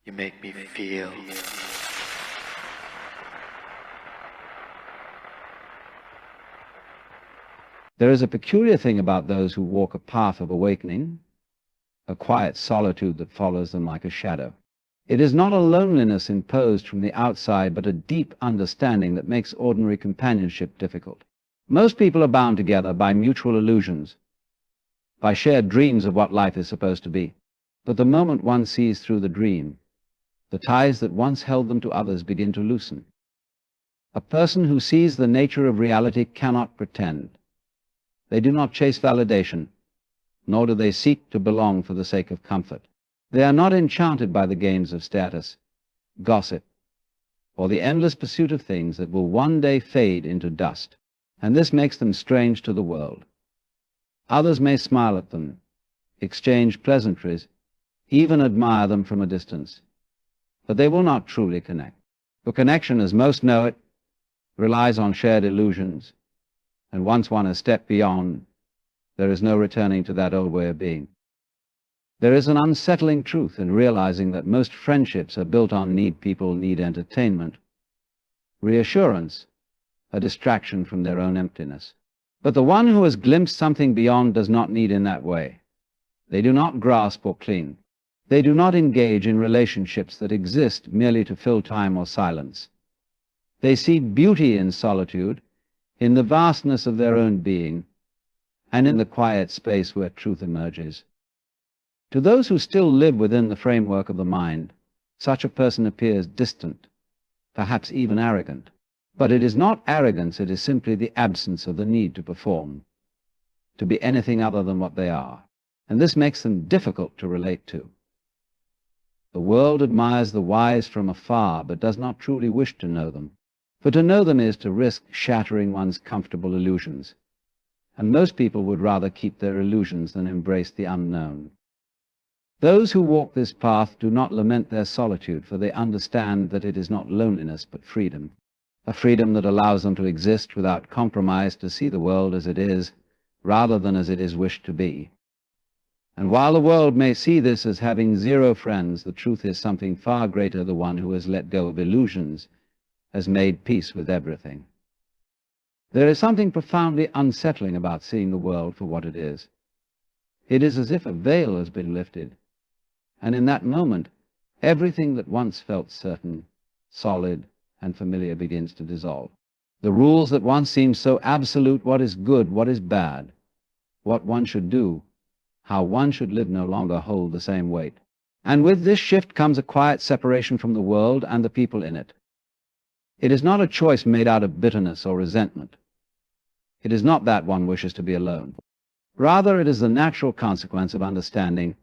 You make me feel. There is a peculiar thing about those who walk a path of awakening, a quiet solitude that follows them like a shadow. It is not a loneliness imposed from the outside, but a deep understanding that makes ordinary companionship difficult. Most people are bound together by mutual illusions, by shared dreams of what life is supposed to be. But the moment one sees through the dream, the ties that once held them to others begin to loosen. A person who sees the nature of reality cannot pretend. They do not chase validation, nor do they seek to belong for the sake of comfort. They are not enchanted by the games of status, gossip, or the endless pursuit of things that will one day fade into dust, and this makes them strange to the world. Others may smile at them, exchange pleasantries, even admire them from a distance, but they will not truly connect. For connection, as most know it, relies on shared illusions, and once one has stepped beyond, there is no returning to that old way of being. There is an unsettling truth in realizing that most friendships are built on need. People need entertainment, reassurance, a distraction from their own emptiness. But the one who has glimpsed something beyond does not need in that way. They do not grasp or cling. They do not engage in relationships that exist merely to fill time or silence. They see beauty in solitude, in the vastness of their own being, and in the quiet space where truth emerges. To those who still live within the framework of the mind, such a person appears distant, perhaps even arrogant. But it is not arrogance, it is simply the absence of the need to perform, to be anything other than what they are. And this makes them difficult to relate to. The world admires the wise from afar, but does not truly wish to know them. For to know them is to risk shattering one's comfortable illusions, and most people would rather keep their illusions than embrace the unknown. Those who walk this path do not lament their solitude, for they understand that it is not loneliness but freedom, a freedom that allows them to exist without compromise, to see the world as it is, rather than as it is wished to be. And while the world may see this as having zero friends, the truth is something far greater. The one who has let go of illusions has made peace with everything. There is something profoundly unsettling about seeing the world for what it is. It is as if a veil has been lifted, and in that moment, everything that once felt certain, solid, and familiar begins to dissolve. The rules that once seemed so absolute, what is good, what is bad, what one should do, how one should live, no longer hold the same weight. And with this shift comes a quiet separation from the world and the people in it. It is not a choice made out of bitterness or resentment. It is not that one wishes to be alone. Rather, it is the natural consequence of understanding,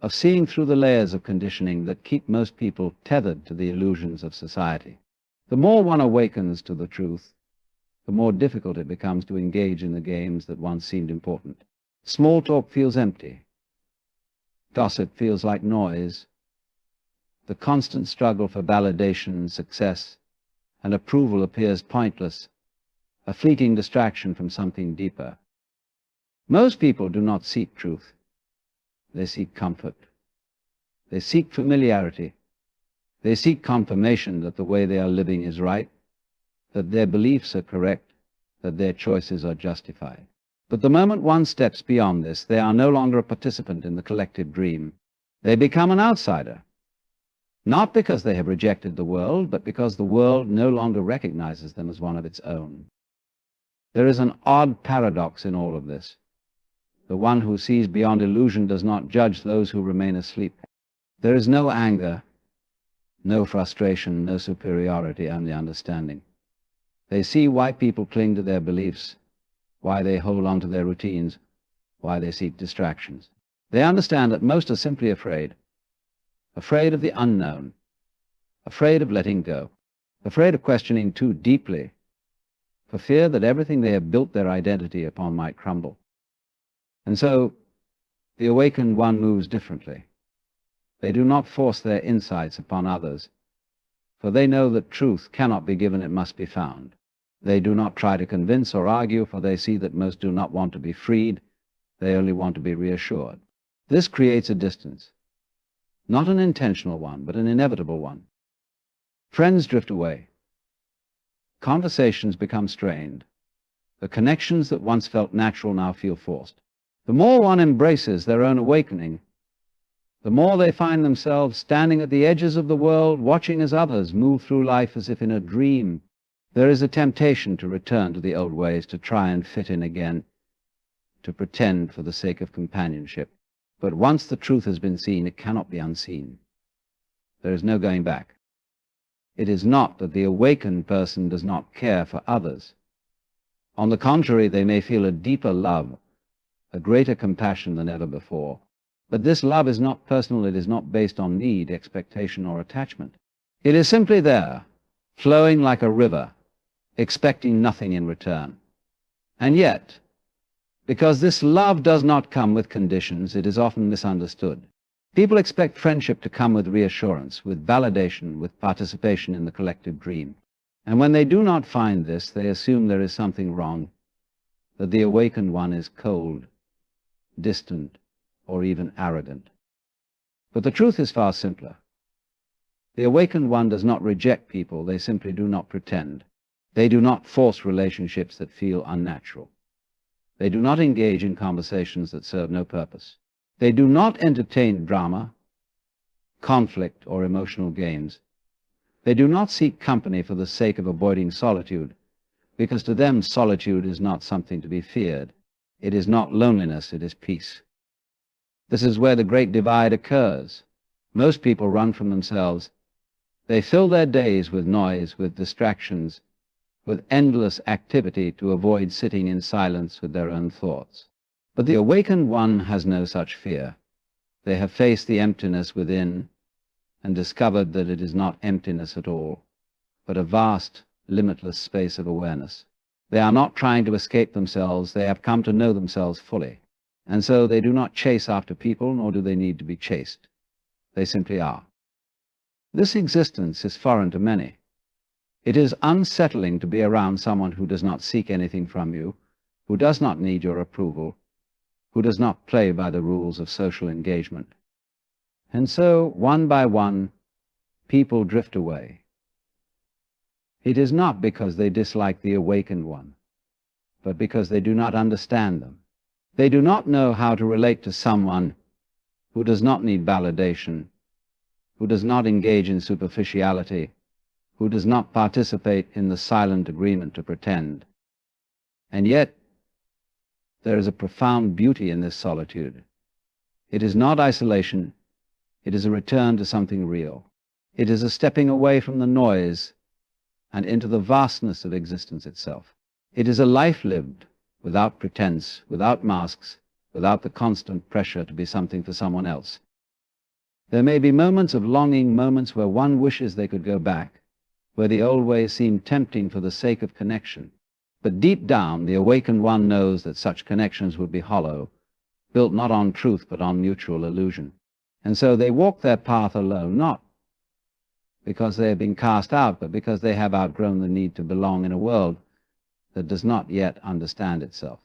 of seeing through the layers of conditioning that keep most people tethered to the illusions of society. The more one awakens to the truth, the more difficult it becomes to engage in the games that once seemed important. Small talk feels empty. Gossip feels like noise. The constant struggle for validation, success, and approval appears pointless, a fleeting distraction from something deeper. Most people do not seek truth. They seek comfort. They seek familiarity. They seek confirmation that the way they are living is right, that their beliefs are correct, that their choices are justified. But the moment one steps beyond this, they are no longer a participant in the collective dream. They become an outsider, not because they have rejected the world, but because the world no longer recognizes them as one of its own. There is an odd paradox in all of this. The one who sees beyond illusion does not judge those who remain asleep. There is no anger, no frustration, no superiority, only understanding. They see why people cling to their beliefs, why they hold on to their routines, why they seek distractions. They understand that most are simply afraid of the unknown, afraid of letting go, afraid of questioning too deeply, for fear that everything they have built their identity upon might crumble. And so, the awakened one moves differently. They do not force their insights upon others, for they know that truth cannot be given, it must be found. They do not try to convince or argue, for they see that most do not want to be freed, they only want to be reassured. This creates a distance. not an intentional one, but an inevitable one. Friends drift away. Conversations become strained. The connections that once felt natural now feel forced. The more one embraces their own awakening, the more they find themselves standing at the edges of the world, watching as others move through life as if in a dream. There is a temptation to return to the old ways, to try and fit in again, to pretend for the sake of companionship. But once the truth has been seen, it cannot be unseen. There is no going back. It is not that the awakened person does not care for others. On the contrary, they may feel a deeper love, a greater compassion than ever before. But this love is not personal, it is not based on need, expectation, or attachment. It is simply there, flowing like a river, expecting nothing in return. And yet, because this love does not come with conditions, it is often misunderstood. People expect friendship to come with reassurance, with validation, with participation in the collective dream. And when they do not find this, they assume there is something wrong, that the awakened one is cold, distant, or even arrogant. But the truth is far simpler. The awakened one does not reject people, they simply do not pretend. They do not force relationships that feel unnatural. They do not engage in conversations that serve no purpose. They do not entertain drama, conflict, or emotional games. They do not seek company for the sake of avoiding solitude, because to them solitude is not something to be feared. It is not loneliness, it is peace. This is where the great divide occurs. Most people run from themselves. They fill their days with noise, with distractions, with endless activity to avoid sitting in silence with their own thoughts. But the awakened one has no such fear. They have faced the emptiness within and discovered that it is not emptiness at all, but a vast, limitless space of awareness. They are not trying to escape themselves, they have come to know themselves fully. And so they do not chase after people, nor do they need to be chased. They simply are. This existence is foreign to many. It is unsettling to be around someone who does not seek anything from you, who does not need your approval, who does not play by the rules of social engagement. And so, one by one, people drift away. It is not because they dislike the awakened one, but because they do not understand them. They do not know how to relate to someone who does not need validation, who does not engage in superficiality, who does not participate in the silent agreement to pretend. And yet, there is a profound beauty in this solitude. It is not isolation, it is a return to something real. It is a stepping away from the noise and into the vastness of existence itself. It is a life lived without pretense, without masks, without the constant pressure to be something for someone else. There may be moments of longing, moments where one wishes they could go back, where the old ways seem tempting for the sake of connection. But deep down, the awakened one knows that such connections would be hollow, built not on truth but on mutual illusion. And so they walk their path alone, not because they have been cast out, but because they have outgrown the need to belong in a world that does not yet understand itself.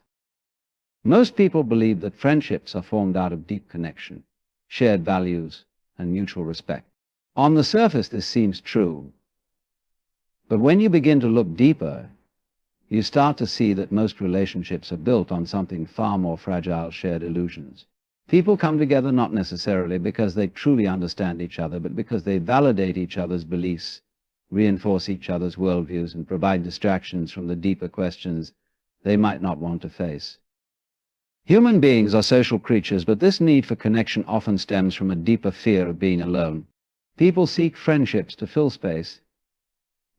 Most people believe that friendships are formed out of deep connection, shared values, and mutual respect. On the surface, this seems true. But when you begin to look deeper, you start to see that most relationships are built on something far more fragile, shared illusions. People come together not necessarily because they truly understand each other, but because they validate each other's beliefs, reinforce each other's worldviews, and provide distractions from the deeper questions they might not want to face. Human beings are social creatures, but this need for connection often stems from a deeper fear of being alone. People seek friendships to fill space,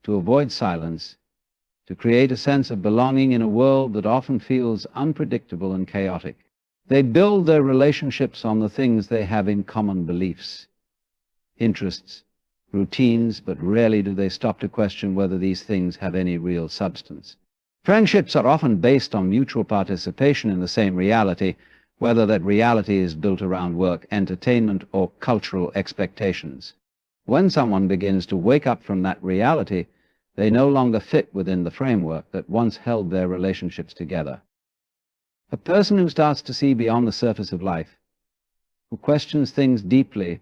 to avoid silence, to create a sense of belonging in a world that often feels unpredictable and chaotic. They build their relationships on the things they have in common: beliefs, interests, routines, but rarely do they stop to question whether these things have any real substance. Friendships are often based on mutual participation in the same reality, whether that reality is built around work, entertainment, or cultural expectations. When someone begins to wake up from that reality, they no longer fit within the framework that once held their relationships together. A person who starts to see beyond the surface of life, who questions things deeply,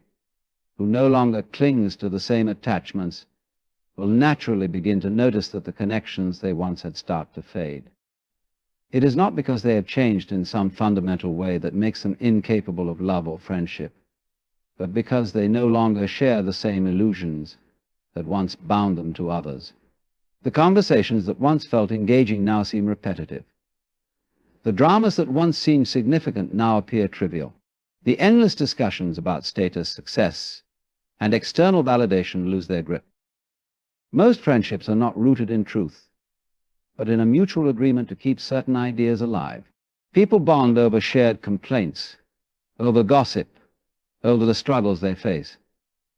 who no longer clings to the same attachments, will naturally begin to notice that the connections they once had start to fade. It is not because they have changed in some fundamental way that makes them incapable of love or friendship, but because they no longer share the same illusions that once bound them to others. The conversations that once felt engaging now seem repetitive. The dramas that once seemed significant now appear trivial. The endless discussions about status, success, and external validation lose their grip. Most friendships are not rooted in truth, but in a mutual agreement to keep certain ideas alive. People bond over shared complaints, over gossip, over the struggles they face.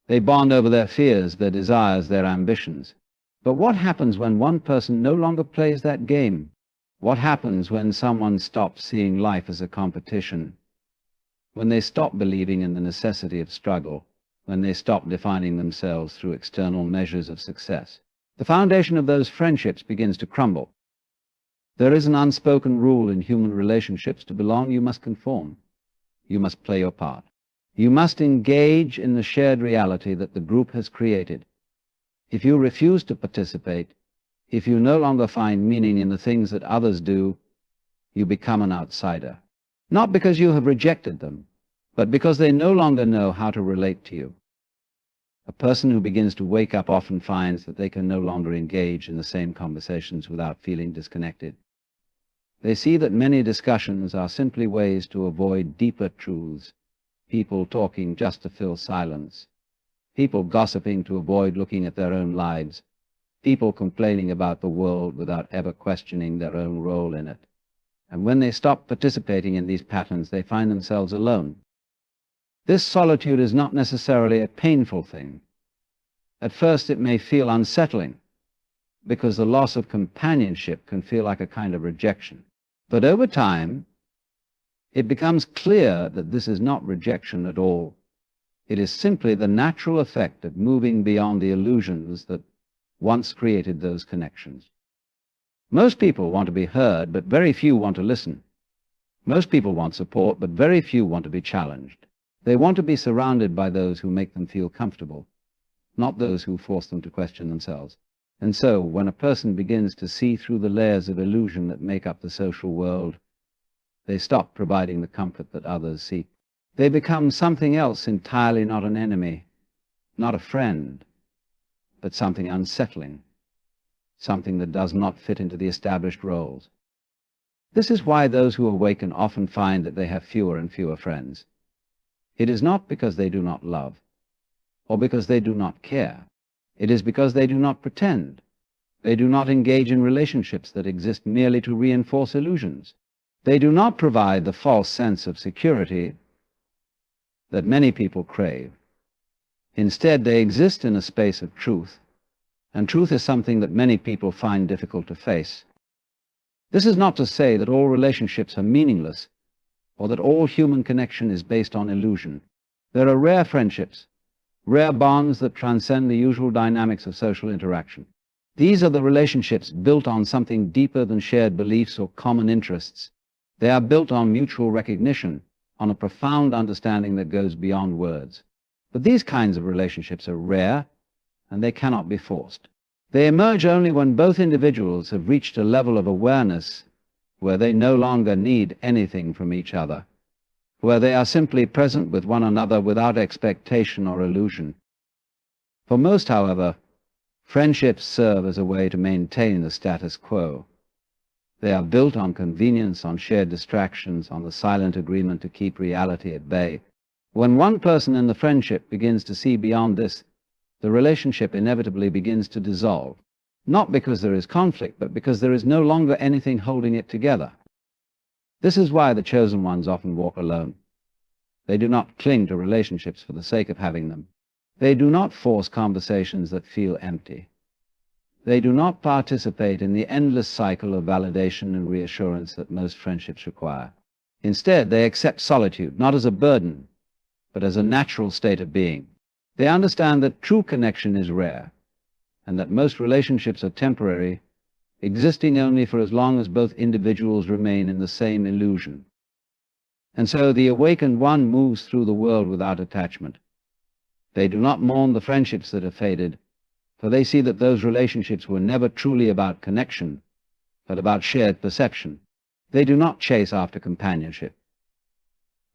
They bond over their fears, their desires, their ambitions. But what happens when one person no longer plays that game? What happens when someone stops seeing life as a competition? When they stop believing in the necessity of struggle? When they stop defining themselves through external measures of success? The foundation of those friendships begins to crumble. There is an unspoken rule in human relationships: to belong, you must conform. You must play your part. You must engage in the shared reality that the group has created. If you refuse to participate, if you no longer find meaning in the things that others do, you become an outsider. Not because you have rejected them, but because they no longer know how to relate to you. A person who begins to wake up often finds that they can no longer engage in the same conversations without feeling disconnected. They see that many discussions are simply ways to avoid deeper truths, people talking just to fill silence, people gossiping to avoid looking at their own lives, people complaining about the world without ever questioning their own role in it. And when they stop participating in these patterns, they find themselves alone. This solitude is not necessarily a painful thing. At first it may feel unsettling, because the loss of companionship can feel like a kind of rejection. But over time, it becomes clear that this is not rejection at all. It is simply the natural effect of moving beyond the illusions that once created those connections. Most people want to be heard, but very few want to listen. Most people want support, but very few want to be challenged. They want to be surrounded by those who make them feel comfortable, not those who force them to question themselves. And so, when a person begins to see through the layers of illusion that make up the social world, they stop providing the comfort that others seek. They become something else entirely, not an enemy, not a friend, but something unsettling, something that does not fit into the established roles. This is why those who awaken often find that they have fewer and fewer friends. It is not because they do not love, or because they do not care. It is because they do not pretend. They do not engage in relationships that exist merely to reinforce illusions. They do not provide the false sense of security that many people crave. Instead, they exist in a space of truth, and truth is something that many people find difficult to face. This is not to say that all relationships are meaningless, or that all human connection is based on illusion. There are rare friendships, rare bonds that transcend the usual dynamics of social interaction. These are the relationships built on something deeper than shared beliefs or common interests. They are built on mutual recognition, on a profound understanding that goes beyond words. But these kinds of relationships are rare, and they cannot be forced. They emerge only when both individuals have reached a level of awareness where they no longer need anything from each other, where they are simply present with one another without expectation or illusion. For most, however, friendships serve as a way to maintain the status quo. They are built on convenience, on shared distractions, on the silent agreement to keep reality at bay. When one person in the friendship begins to see beyond this, the relationship inevitably begins to dissolve, not because there is conflict, but because there is no longer anything holding it together. This is why the chosen ones often walk alone. They do not cling to relationships for the sake of having them. They do not force conversations that feel empty. They do not participate in the endless cycle of validation and reassurance that most friendships require. Instead, they accept solitude, not as a burden, but as a natural state of being. They understand that true connection is rare, and that most relationships are temporary, existing only for as long as both individuals remain in the same illusion. And so the awakened one moves through the world without attachment. They do not mourn the friendships that have faded, for they see that those relationships were never truly about connection, but about shared perception. They do not chase after companionship,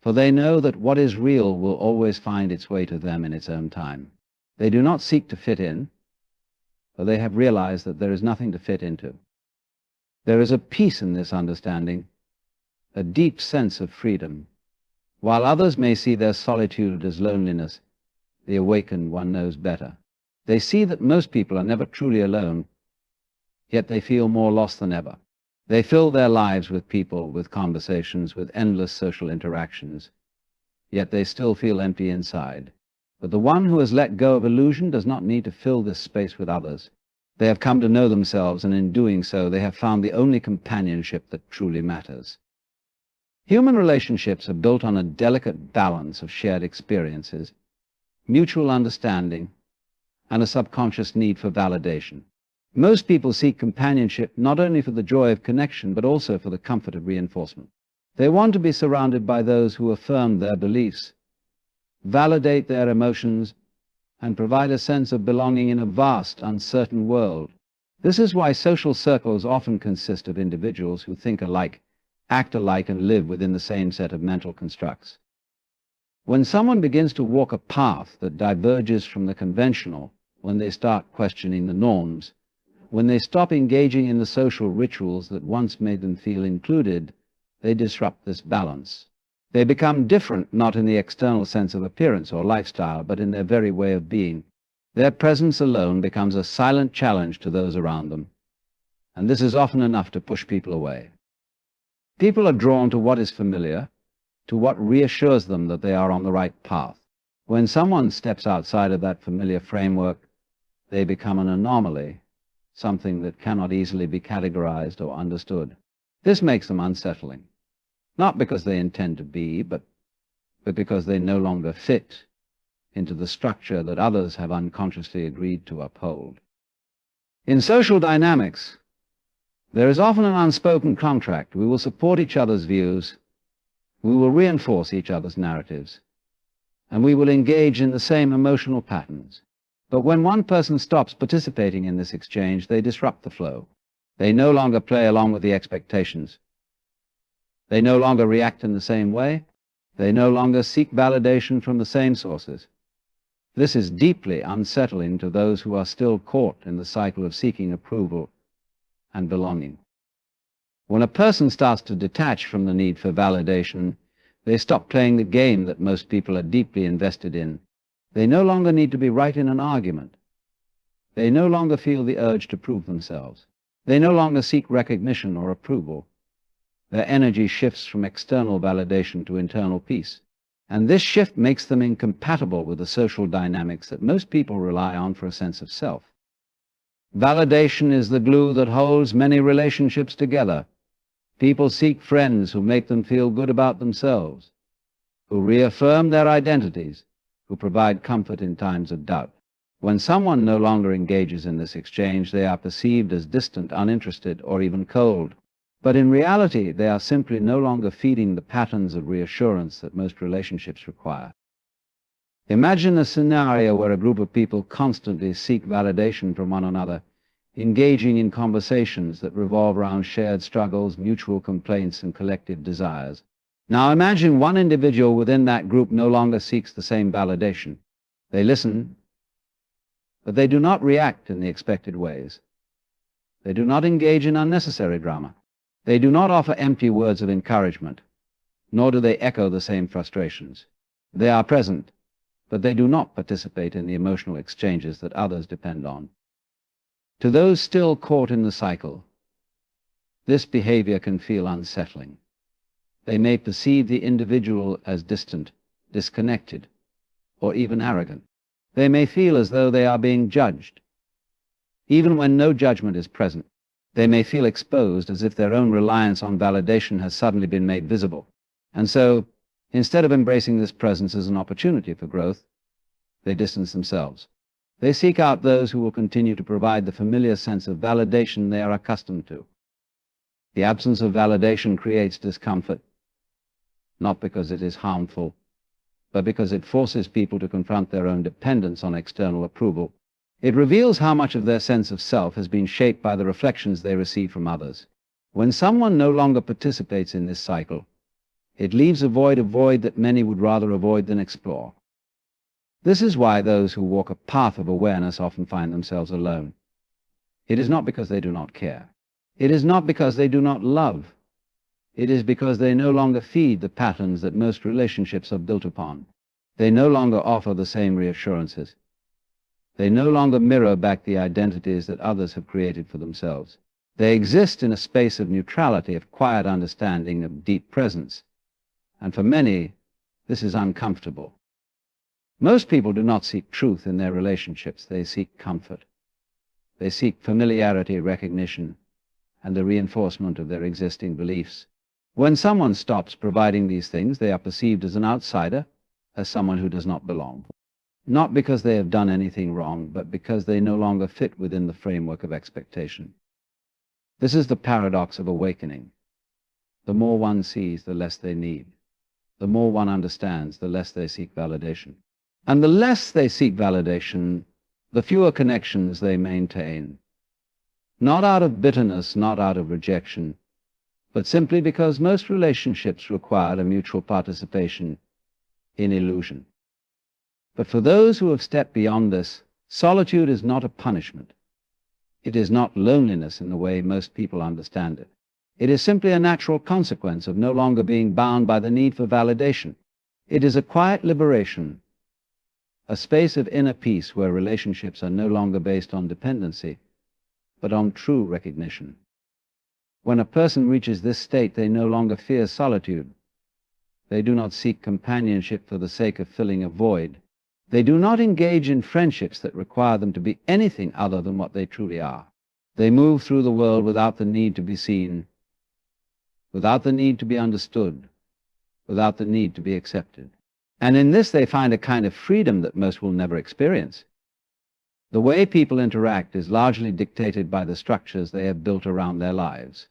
for they know that what is real will always find its way to them in its own time. They do not seek to fit in, for they have realized that there is nothing to fit into. There is a peace in this understanding, a deep sense of freedom. While others may see their solitude as loneliness, the awakened one knows better. They see that most people are never truly alone, yet they feel more lost than ever. They fill their lives with people, with conversations, with endless social interactions, yet they still feel empty inside. But the one who has let go of illusion does not need to fill this space with others. They have come to know themselves, and in doing so, they have found the only companionship that truly matters. Human relationships are built on a delicate balance of shared experiences, mutual understanding, and a subconscious need for validation. Most people seek companionship not only for the joy of connection, but also for the comfort of reinforcement. They want to be surrounded by those who affirm their beliefs, validate their emotions, and provide a sense of belonging in a vast, uncertain world. This is why social circles often consist of individuals who think alike, act alike, and live within the same set of mental constructs. When someone begins to walk a path that diverges from the conventional, when they start questioning the norms, when they stop engaging in the social rituals that once made them feel included, they disrupt this balance. They become different, not in the external sense of appearance or lifestyle, but in their very way of being. Their presence alone becomes a silent challenge to those around them, and this is often enough to push people away. People are drawn to what is familiar, to what reassures them that they are on the right path. When someone steps outside of that familiar framework, they become an anomaly, something that cannot easily be categorized or understood. This makes them unsettling, not because they intend to be, but because they no longer fit into the structure that others have unconsciously agreed to uphold. In social dynamics, there is often an unspoken contract. We will support each other's views, we will reinforce each other's narratives, and we will engage in the same emotional patterns. But when one person stops participating in this exchange, they disrupt the flow. They no longer play along with the expectations. They no longer react in the same way. They no longer seek validation from the same sources. This is deeply unsettling to those who are still caught in the cycle of seeking approval and belonging. When a person starts to detach from the need for validation, they stop playing the game that most people are deeply invested in. They no longer need to be right in an argument. They no longer feel the urge to prove themselves. They no longer seek recognition or approval. Their energy shifts from external validation to internal peace. And this shift makes them incompatible with the social dynamics that most people rely on for a sense of self. Validation is the glue that holds many relationships together. People seek friends who make them feel good about themselves, who reaffirm their identities, who provide comfort in times of doubt. When someone no longer engages in this exchange, they are perceived as distant, uninterested, or even cold. But in reality, they are simply no longer feeding the patterns of reassurance that most relationships require. Imagine a scenario where a group of people constantly seek validation from one another, engaging in conversations that revolve around shared struggles, mutual complaints, and collective desires. Now imagine one individual within that group no longer seeks the same validation. They listen, but they do not react in the expected ways. They do not engage in unnecessary drama. They do not offer empty words of encouragement, nor do they echo the same frustrations. They are present, but they do not participate in the emotional exchanges that others depend on. To those still caught in the cycle, this behavior can feel unsettling. They may perceive the individual as distant, disconnected, or even arrogant. They may feel as though they are being judged. Even when no judgment is present, they may feel exposed, as if their own reliance on validation has suddenly been made visible. And so, instead of embracing this presence as an opportunity for growth, they distance themselves. They seek out those who will continue to provide the familiar sense of validation they are accustomed to. The absence of validation creates discomfort, not because it is harmful, but because it forces people to confront their own dependence on external approval. It reveals how much of their sense of self has been shaped by the reflections they receive from others. When someone no longer participates in this cycle, it leaves a void that many would rather avoid than explore. This is why those who walk a path of awareness often find themselves alone. It is not because they do not care. It is not because they do not love. It is because they no longer feed the patterns that most relationships are built upon. They no longer offer the same reassurances. They no longer mirror back the identities that others have created for themselves. They exist in a space of neutrality, of quiet understanding, of deep presence. And for many, this is uncomfortable. Most people do not seek truth in their relationships. They seek comfort. They seek familiarity, recognition, and the reinforcement of their existing beliefs. When someone stops providing these things, they are perceived as an outsider, as someone who does not belong. Not because they have done anything wrong, but because they no longer fit within the framework of expectation. This is the paradox of awakening. The more one sees, the less they need. The more one understands, the less they seek validation. And the less they seek validation, the fewer connections they maintain. Not out of bitterness, not out of rejection, but simply because most relationships require a mutual participation in illusion. But for those who have stepped beyond this, solitude is not a punishment. It is not loneliness in the way most people understand it. It is simply a natural consequence of no longer being bound by the need for validation. It is a quiet liberation, a space of inner peace where relationships are no longer based on dependency, but on true recognition. When a person reaches this state, they no longer fear solitude. They do not seek companionship for the sake of filling a void. They do not engage in friendships that require them to be anything other than what they truly are. They move through the world without the need to be seen, without the need to be understood, without the need to be accepted. And in this they find a kind of freedom that most will never experience. The way people interact is largely dictated by the structures they have built around their lives.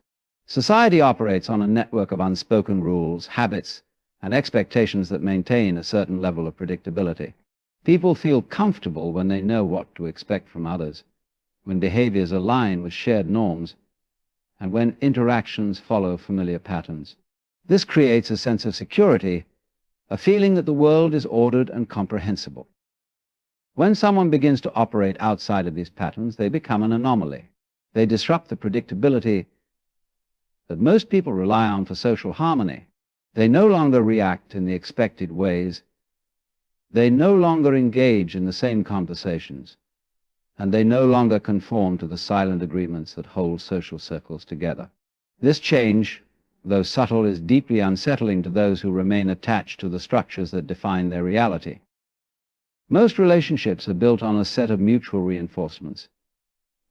Society operates on a network of unspoken rules, habits, and expectations that maintain a certain level of predictability. People feel comfortable when they know what to expect from others, when behaviors align with shared norms, and when interactions follow familiar patterns. This creates a sense of security, a feeling that the world is ordered and comprehensible. When someone begins to operate outside of these patterns, they become an anomaly. They disrupt the predictability that most people rely on for social harmony. They no longer react in the expected ways. They no longer engage in the same conversations. And they no longer conform to the silent agreements that hold social circles together. This change, though subtle, is deeply unsettling to those who remain attached to the structures that define their reality. Most relationships are built on a set of mutual reinforcements.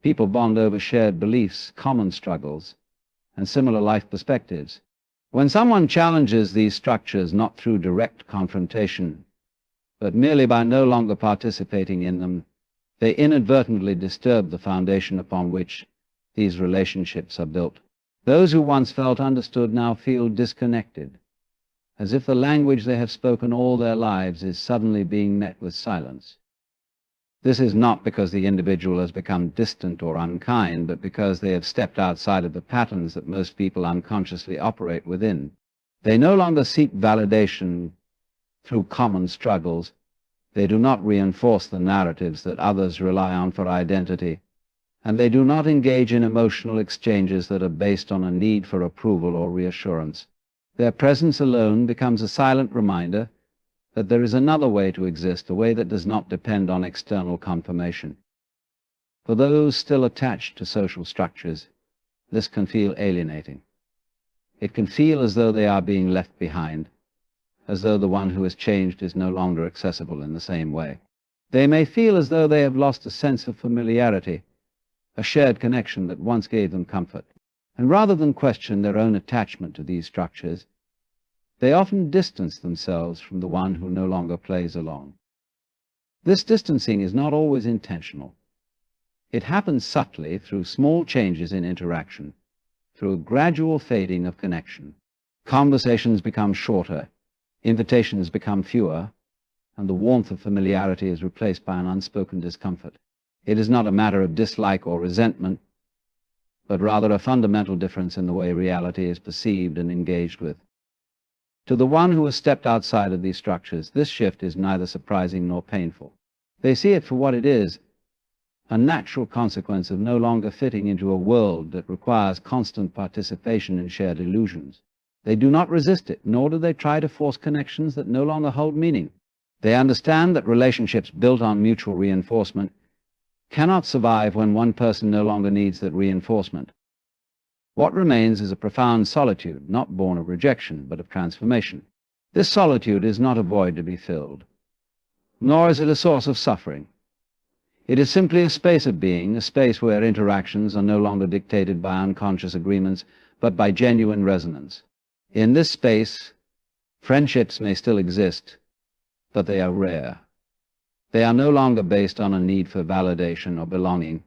People bond over shared beliefs, common struggles, and similar life perspectives. When someone challenges these structures not through direct confrontation, but merely by no longer participating in them, they inadvertently disturb the foundation upon which these relationships are built. Those who once felt understood now feel disconnected, as if the language they have spoken all their lives is suddenly being met with silence. This is not because the individual has become distant or unkind, but because they have stepped outside of the patterns that most people unconsciously operate within. They no longer seek validation through common struggles. They do not reinforce the narratives that others rely on for identity, and they do not engage in emotional exchanges that are based on a need for approval or reassurance. Their presence alone becomes a silent reminder that there is another way to exist, a way that does not depend on external confirmation. For those still attached to social structures, this can feel alienating. It can feel as though they are being left behind, as though the one who has changed is no longer accessible in the same way. They may feel as though they have lost a sense of familiarity, a shared connection that once gave them comfort. And rather than question their own attachment to these structures, they often distance themselves from the one who no longer plays along. This distancing is not always intentional. It happens subtly through small changes in interaction, through a gradual fading of connection. Conversations become shorter, invitations become fewer, and the warmth of familiarity is replaced by an unspoken discomfort. It is not a matter of dislike or resentment, but rather a fundamental difference in the way reality is perceived and engaged with. To the one who has stepped outside of these structures, this shift is neither surprising nor painful. They see it for what it is, a natural consequence of no longer fitting into a world that requires constant participation in shared illusions. They do not resist it, nor do they try to force connections that no longer hold meaning. They understand that relationships built on mutual reinforcement cannot survive when one person no longer needs that reinforcement. What remains is a profound solitude, not born of rejection, but of transformation. This solitude is not a void to be filled, nor is it a source of suffering. It is simply a space of being, a space where interactions are no longer dictated by unconscious agreements, but by genuine resonance. In this space, friendships may still exist, but they are rare. They are no longer based on a need for validation or belonging,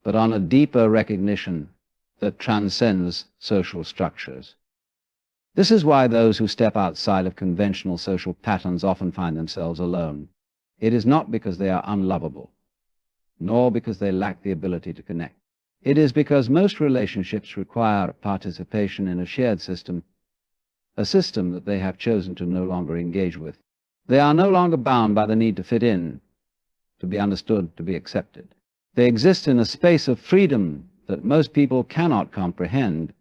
but on a deeper recognition that transcends social structures. This is why those who step outside of conventional social patterns often find themselves alone. It is not because they are unlovable, nor because they lack the ability to connect. It is because most relationships require participation in a shared system, a system that they have chosen to no longer engage with. They are no longer bound by the need to fit in, to be understood, to be accepted. They exist in a space of freedom that most people cannot comprehend,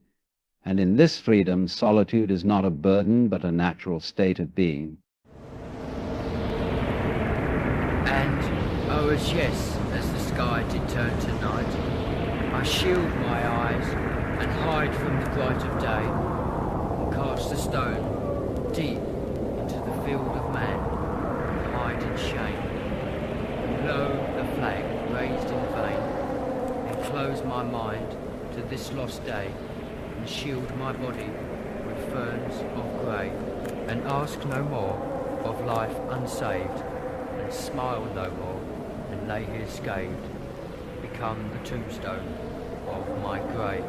and in this freedom, solitude is not a burden, but a natural state of being. And, oh, as yes, as the sky did turn to night, I shield my eyes and hide from the bright of day, and cast a stone deep into the field of man, and hide in shame. And lo, the flag raised in vain, and close my mind to this lost day, and shield my body with ferns of grey, and ask no more of life unsaved, and smile no more, and lay here scathed, become the tombstone of my grave.